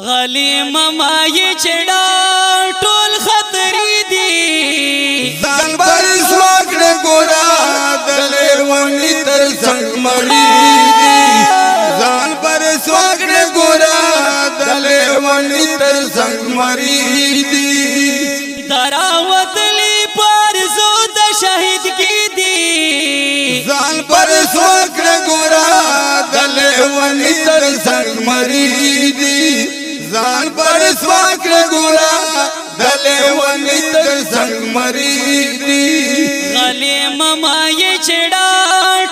غلیم مای چڑا ټول خطری دی ځان بر سوکړه ګورا دلیر ونی تر څنګ مړی دی ځان بر سوکړه ګورا دلیر ونی تر څنګ مړی دی دراوتلی پر زو د شهید کی دی ځان بر سوکړه ګورا دلیر ونی تر څنګ مړی دی ځان پر سوکړه ګورا دلې ونی تر څنګ مری دی غلیم مای چڑا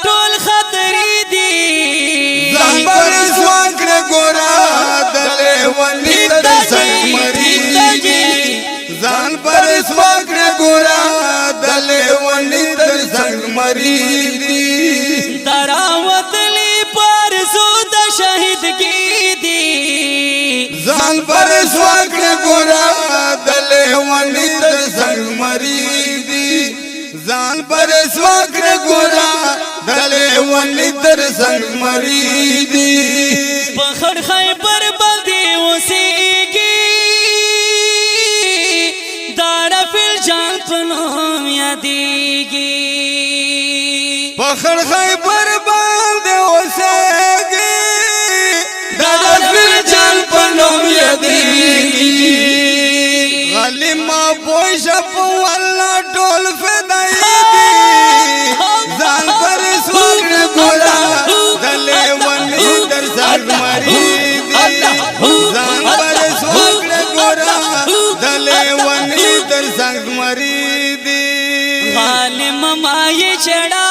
ټول خطری دی ځان پر سوکړه ګورا دلې ونی تر څنګ مری دی ځان پر سوکړه ګورا دلې ونی تر څنګ مری دی دراوتلی پر زو د شهید کی دی ځان پر سوکړه ګورا دلې ونی تر څنګ مری دی ځان پر سوکړه ګورا دلې ونی تر څنګ مری دی په خړ خیبر باندې اوسېږي دار فل جان په نوم یادېږي په خړ خیبر باندې اوسېږي دار فل جان په نوم یادېږي غلیم پوش په والله ټول فدای دی ځان پر سوکړه ګورا دلې ونی تر څنګ مری دی ځان پر سوکړه ګورا دلې ونی تر څنګ مری دی غالم مای چڑا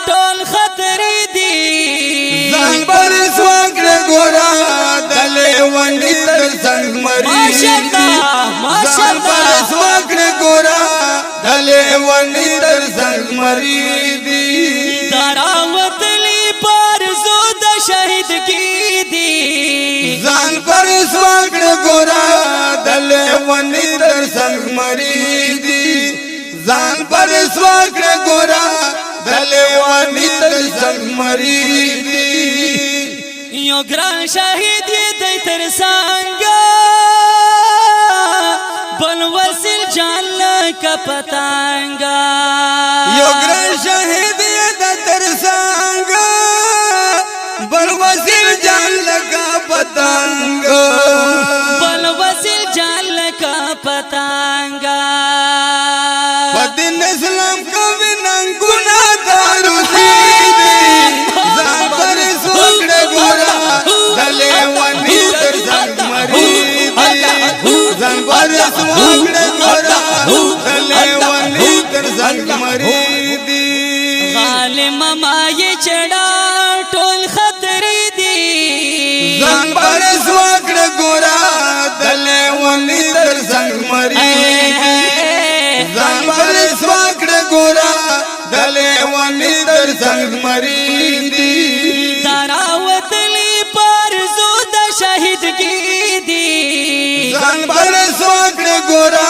ټول خطری دی ځان پر سوکړه ګورا دلې ونی تر څنګ مری ځان پر سوکړه ګورا دلې ونی تر څنګ مری دی دراوتلی پر زو د شهید کی دی ځان پر سوکړه ګورا دلې ونی تر څنګ مری دی ځان پر سوکړه ګورا دلې ونی تر څنګ مری دی یو ګران شهید دی تر څنګ بل وسیل جان کا پتنگا یو ګران شهید د تر څنګ بل وسیل جان لگا پتنګ بل وسیل جان کا پتنگا پدین اسلام کو وینن ګنا دارو دی ځان پر سوکړه ګورا دلې ونی تر څنګ مری دی ځان پر سوکړه ګورا دلې ونی تر څنګ مری دی غالم مای چڑا ټول خطری دی ځان پر سوکړه ګورا دلې ونی تر څنګ مری دی ځان پر سوکړه ګورا دلې ونی تر څنګ مری دی دراوتلی پر زو د شهید کی دی ځان پر سوکړه ګورا